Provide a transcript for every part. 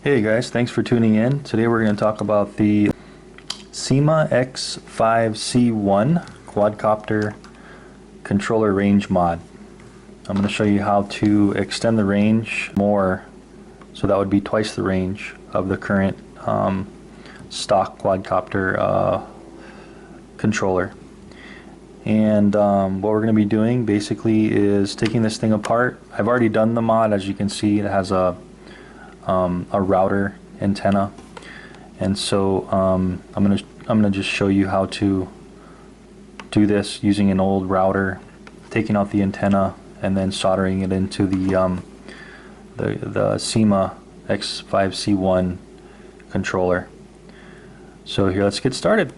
Hey guys, thanks for tuning in. Today we're going to talk about the Syma X5C-1 Quadcopter controller range mod. I'm going to show you how to extend the range more, so that would be twice the range of the current stock quadcopter controller. And what we're going to be doing basically is taking this thing apart. I've already done the mod. As you can see, it has a router antenna, and so I'm gonna just show you how to do this using an old router, taking out the antenna and then soldering it into the Syma X5C-1 controller. So here, let's get started.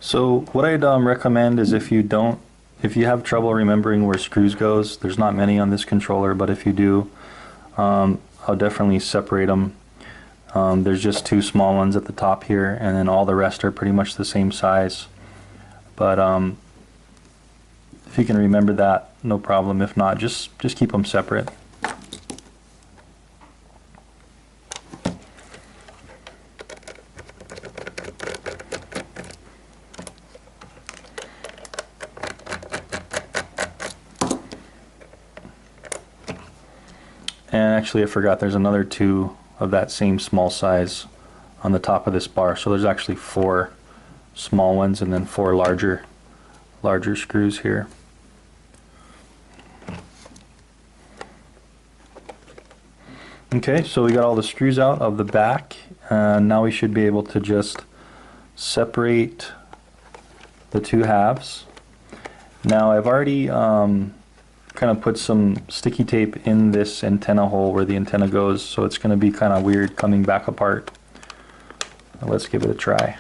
So what I'd recommend is if you have trouble remembering where screws goes, there's not many on this controller, but if you do, I'll definitely separate them. There's just two small ones at the top here, and then all the rest are pretty much the same size. But if you can remember that, no problem. If not, just keep them separate. And actually I forgot, there's another two of that same small size on the top of this bar. So there's actually four small ones and then four larger screws here. Okay, so we got all the screws out of the back, and now we should be able to just separate the two halves. Now I've already kind of put some sticky tape in this antenna hole where the antenna goes, so it's going to be kind of weird coming back apart. Let's give it a try.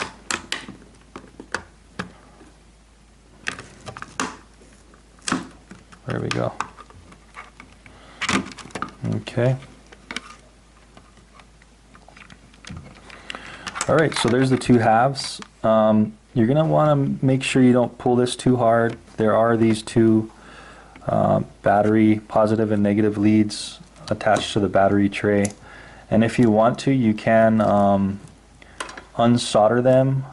There we go. Okay. Alright, so there's the two halves. You're going to want to make sure you don't pull this too hard. There are these two battery positive and negative leads attached to the battery tray, and if you want to, you can unsolder them.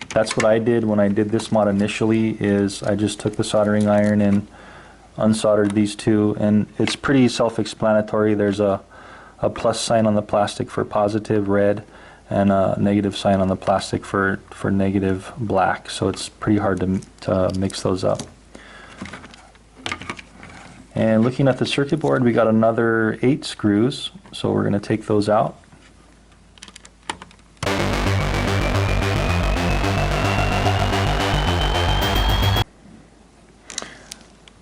That's what I did when I did this mod initially, is I just took the soldering iron and unsoldered these two, and it's pretty self-explanatory. There's a plus sign on the plastic for positive red and a negative sign on the plastic for negative black, so it's pretty hard to mix those up. And looking at the circuit board, we got another 8 screws, so we're going to take those out.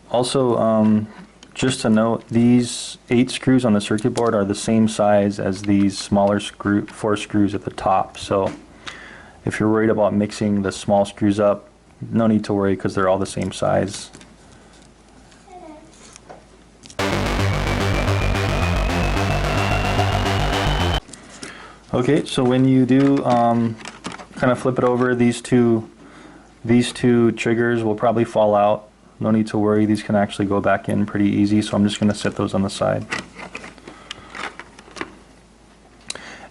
Also, just to note, these 8 screws on the circuit board are the same size as these smaller 4 screws at the top. So if you're worried about mixing the small screws up, no need to worry, because they're all the same size. Okay, so when you do kind of flip it over, these two triggers will probably fall out. No need to worry, these can actually go back in pretty easy, so I'm just going to set those on the side.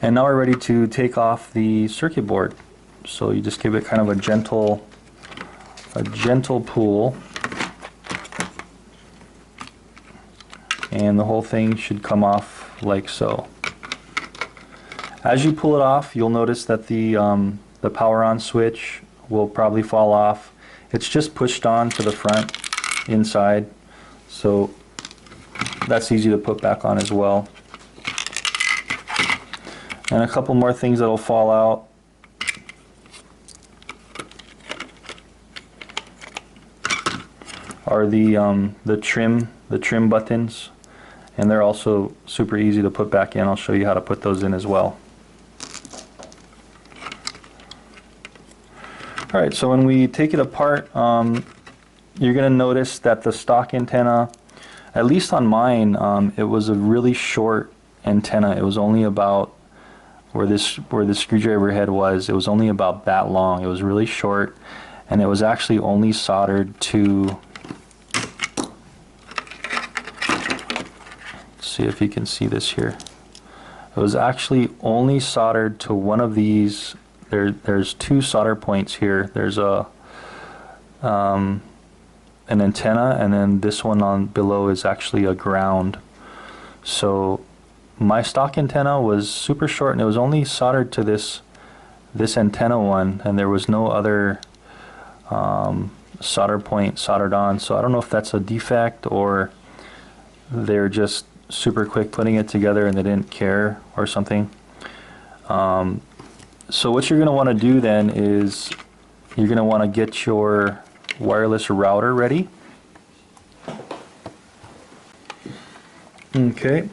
And now we're ready to take off the circuit board. So you just give it kind of a gentle pull, and the whole thing should come off like so. As you pull it off, you'll notice that the power on switch will probably fall off. It's just pushed on to the front inside, so that's easy to put back on as well. And a couple more things that'll fall out. Are the trim buttons, and they're also super easy to put back in. I'll show you how to put those in as well. Alright, so when we take it apart, you're going to notice that the stock antenna At least on mine, it was a really short antenna. It was only about where the screwdriver head was. It was only about that long. It was really short, and it was actually only soldered to. Let's see if you can see this here. It was actually only soldered to one of these. There's two solder points here. There's a an antenna, and then this one on below is actually a ground. So my stock antenna was super short, and it was only soldered to this antenna one, and there was no other solder point soldered on. So I don't know if that's a defect or they're just super quick putting it together and they didn't care or something. So what you're going to want to do then is you're going to want to get your wireless router ready. Okay.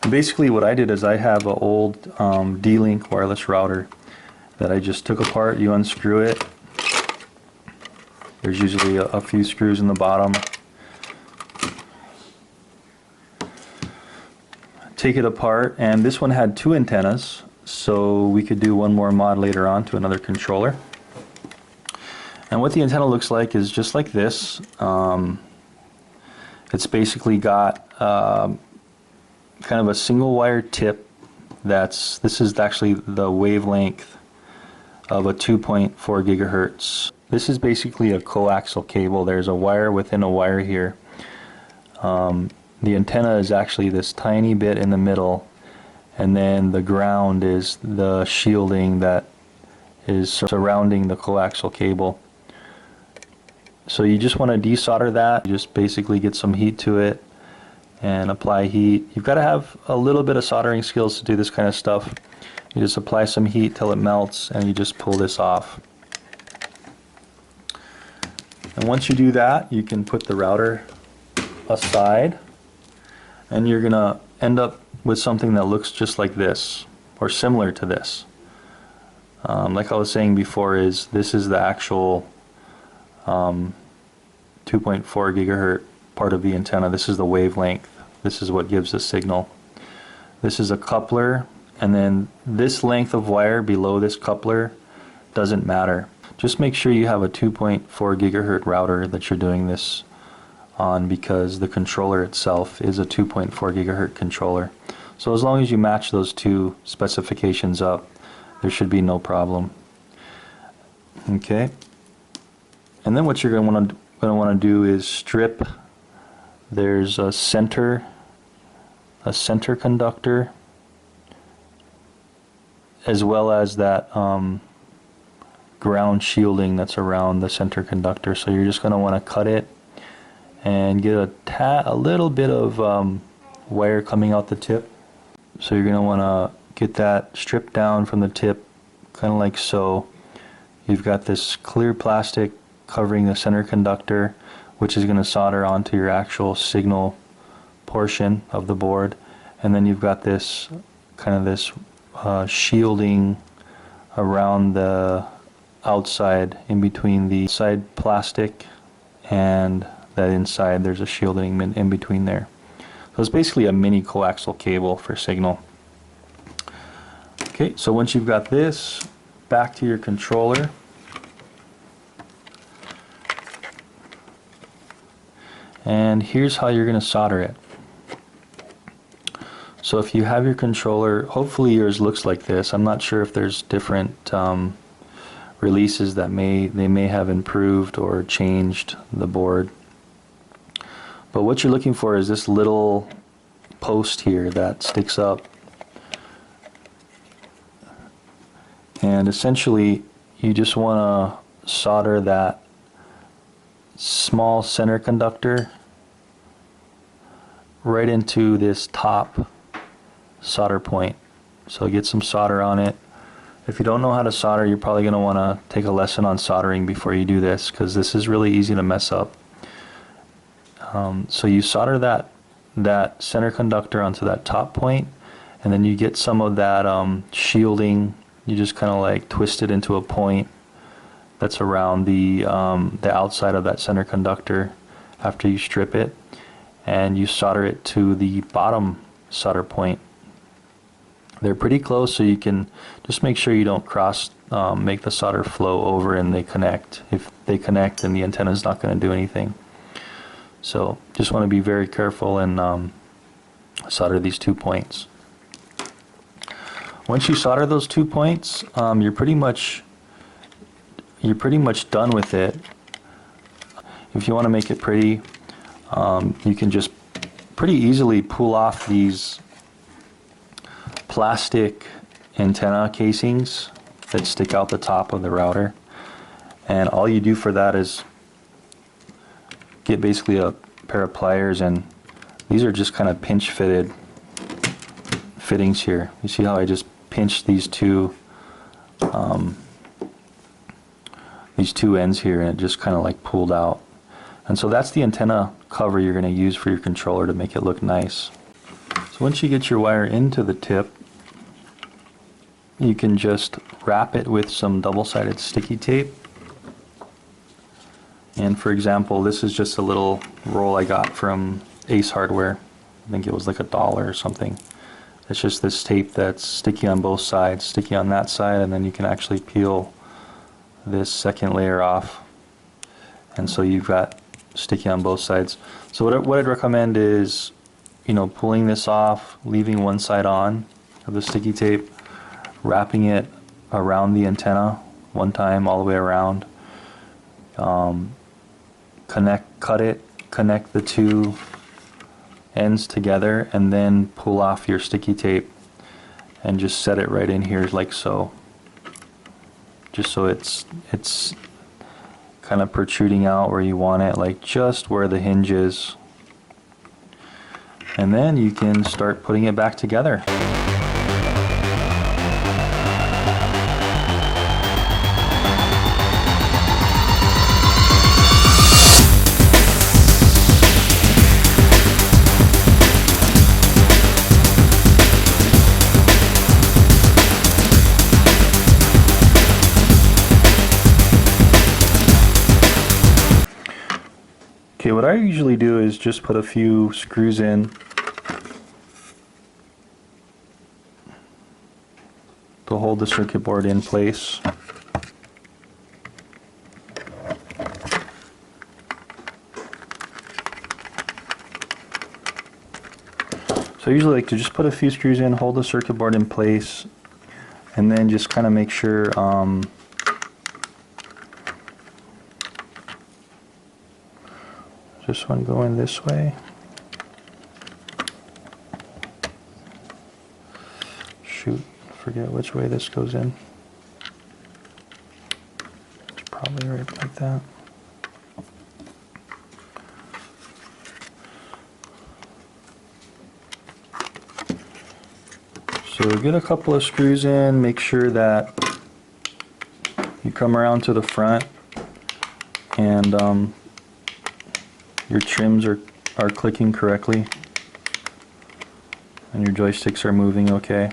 Basically what I did is I have an old D-Link wireless router that I just took apart. You unscrew it. There's usually a few screws in the bottom. Take it apart, and this one had two antennas, so we could do one more mod later on to another controller. And what the antenna looks like is just like this. It's basically got kind of a single wire tip. This is actually the wavelength of a 2.4 gigahertz. This is basically a coaxial cable. There's a wire within a wire here. The antenna is actually this tiny bit in the middle, and then the ground is the shielding that is surrounding the coaxial cable. So you just want to desolder that. You just basically get some heat to it and apply heat. You've got to have a little bit of soldering skills to do this kind of stuff. You just apply some heat till it melts, and you just pull this off. And once you do that, you can put the router aside, and you're gonna end up with something that looks just like this, or similar to this. Like I was saying before, this is the actual 2.4 gigahertz part of the antenna. This is the wavelength. This is what gives the signal. This is a coupler, and then this length of wire below this coupler doesn't matter. Just make sure you have a 2.4 gigahertz router that you're doing this on, because the controller itself is a 2.4 gigahertz controller. So as long as you match those two specifications up, there should be no problem. Okay. And then what you're going to want to do is strip. There's a center conductor, as well as that ground shielding that's around the center conductor. So you're just going to want to cut it and get a little bit of wire coming out the tip. So you're going to want to get that stripped down from the tip, kind of like so. You've got this clear plastic covering the center conductor, which is going to solder onto your actual signal portion of the board, and then you've got this kind of this shielding around the outside, in between the side plastic and that inside. There's a shielding in between there. So it's basically a mini coaxial cable for signal. Okay, so once you've got this, back to your controller. And here's how you're going to solder it. So if you have your controller, hopefully yours looks like this. I'm not sure if there's different releases that they may have improved or changed the board. But what you're looking for is this little post here that sticks up. And essentially you just want to solder that small center conductor right into this top solder point. So get some solder on it. If you don't know how to solder, you're probably going to want to take a lesson on soldering before you do this, because this is really easy to mess up. So you solder that center conductor onto that top point, and then you get some of that shielding. You just kind of like twist it into a point, that's around the outside of that center conductor after you strip it, and you solder it to the bottom solder point. They're pretty close, so you can just make sure you don't cross, make the solder flow over and they connect. If they connect, then the antenna is not going to do anything. So just want to be very careful and solder these 2 points. Once you solder those 2 points, you're pretty much done with it. If you want to make it pretty, you can just pretty easily pull off these plastic antenna casings that stick out the top of the router, and all you do for that is get basically a pair of pliers, and these are just kind of pinch fitted fittings here. You see how I just pinched these two ends here, and it just kind of like pulled out. And so that's the antenna cover you're going to use for your controller to make it look nice. So once you get your wire into the tip, you can just wrap it with some double-sided sticky tape. And for example, this is just a little roll I got from Ace Hardware. I think it was like $1 or something. It's just this tape that's sticky on both sides, sticky on that side, and then you can actually peel this second layer off. And so you've got sticky on both sides. So what I'd recommend is, pulling this off, leaving one side on of the sticky tape, wrapping it around the antenna one time all the way around, connect the two ends together, and then pull off your sticky tape and just set it right in here like so, just so it's kind of protruding out where you want it, like just where the hinge is. And then you can start putting it back together. Okay, what I usually do is just put a few screws in to hold the circuit board in place. So I usually like to just put a few screws in, hold the circuit board in place, and then just kind of make sure this one going this way. Shoot, forget which way this goes in. It's probably right like that. So get a couple of screws in, make sure that you come around to the front and your trims are clicking correctly and your joysticks are moving okay.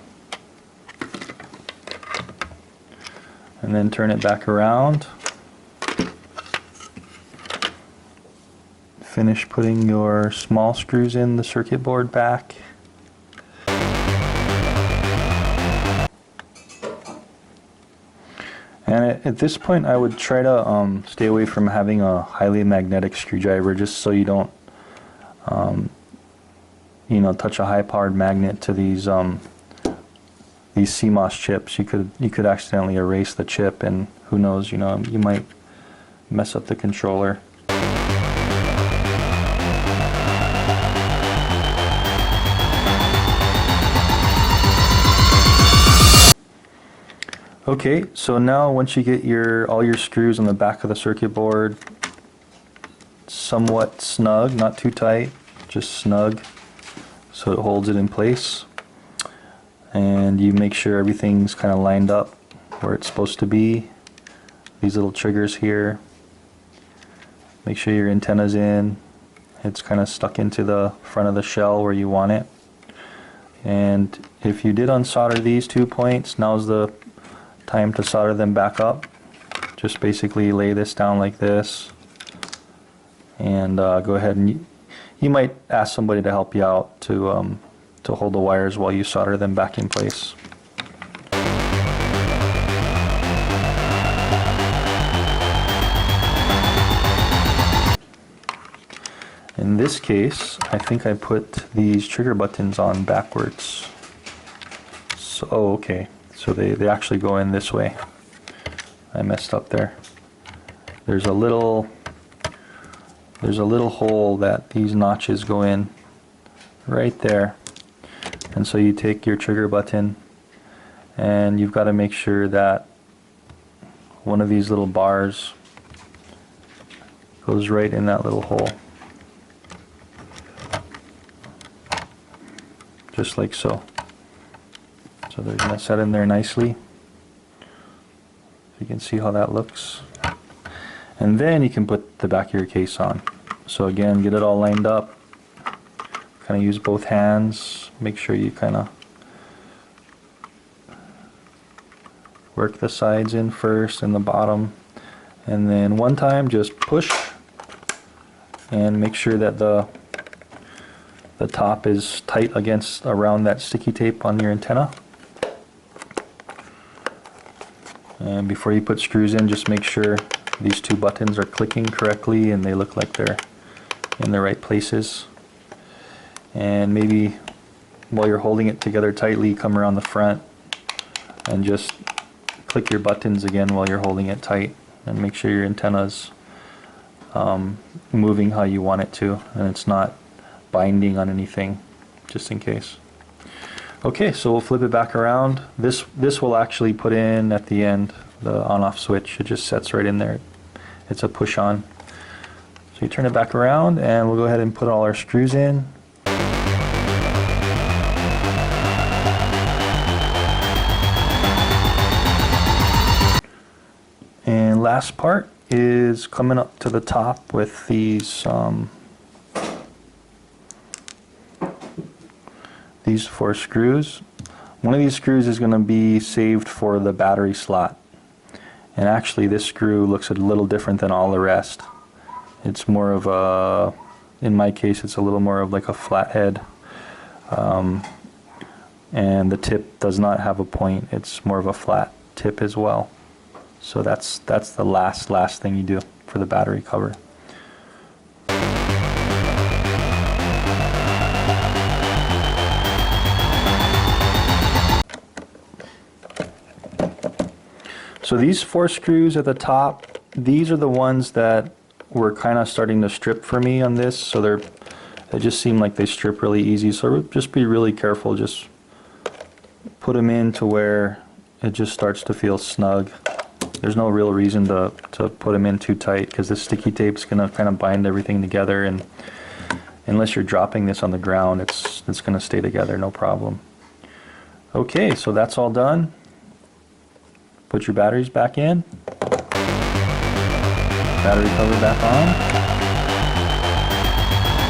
And then turn it back around. Finish putting your small screws in the circuit board back. And at this point I would try to stay away from having a highly magnetic screwdriver, just so you don't touch a high-powered magnet to these CMOS chips. You could accidentally erase the chip, and who knows, you might mess up the controller. Okay, so now once you get all your screws on the back of the circuit board somewhat snug, not too tight, just snug, so it holds it in place, and you make sure everything's kind of lined up where it's supposed to be. These little triggers here, make sure your antenna's in, it's kind of stuck into the front of the shell where you want it. And if you did unsolder these 2 points, now's the time to solder them back up. just basically lay this down like this, and go ahead and you might ask somebody to help you out to hold the wires while you solder them back in place. In this case, I think I put these trigger buttons on backwards. So, oh, okay. So they actually go in this way. I messed up there. There's a little hole that these notches go in right there. And so you take your trigger button and you've got to make sure that one of these little bars goes right in that little hole. Just like so. So they're going to set in there nicely. You can see how that looks. And then you can put the back of your case on. So again, get it all lined up. Kind of use both hands. Make sure you kind of work the sides in first and the bottom. And then one time just push and make sure that the top is tight around that sticky tape on your antenna. And before you put screws in, just make sure these two buttons are clicking correctly and they look like they're in the right places. And maybe while you're holding it together tightly, come around the front and just click your buttons again while you're holding it tight, and make sure your antenna's moving how you want it to, and it's not binding on anything, just in case. Okay, so we'll flip it back around. This will actually put in at the end the on-off switch. It just sets right in there. It's a push-on. So you turn it back around and we'll go ahead and put all our screws in. And last part is coming up to the top with these 4 screws. One of these screws is going to be saved for the battery slot, and actually this screw looks a little different than all the rest. It's more of a, in my case, it's a little more of like a flathead, and the tip does not have a point. It's more of a flat tip as well. So that's the last thing you do for the battery cover. So these 4 screws at the top, these are the ones that were kind of starting to strip for me on this. So they just seem like they strip really easy. So just be really careful. Just put them in to where it just starts to feel snug. There's no real reason to put them in too tight, because this sticky tape is going to kind of bind everything together, and unless you're dropping this on the ground, it's going to stay together, no problem. Okay, so that's all done. Put your batteries back in. Battery cover back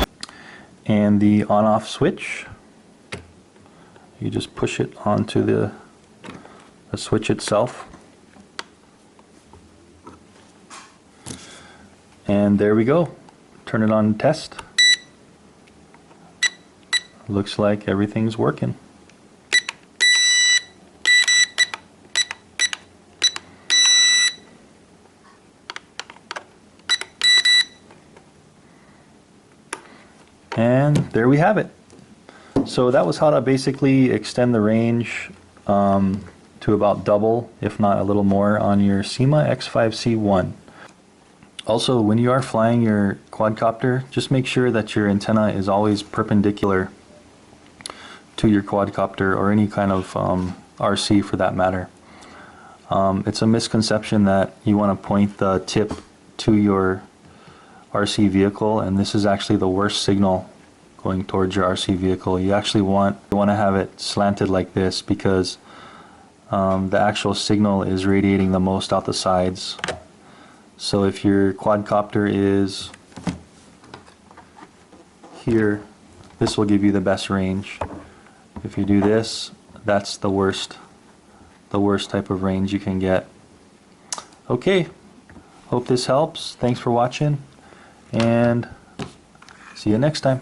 on. And the on-off switch, you just push it onto the switch itself. And there we go. Turn it on and test. Looks like everything's working. And there we have it. So that was how to basically extend the range to about double, if not a little more, on your Syma X5C-1. Also, when you are flying your quadcopter, just make sure that your antenna is always perpendicular to your quadcopter, or any kind of RC for that matter. It's a misconception that you want to point the tip to your RC vehicle, and this is actually the worst signal going towards your RC vehicle. You actually want to have it slanted like this, because the actual signal is radiating the most out the sides. So if your quadcopter is here, this will give you the best range. If you do this, that's the worst type of range you can get. Okay, hope this helps. Thanks for watching, and see you next time.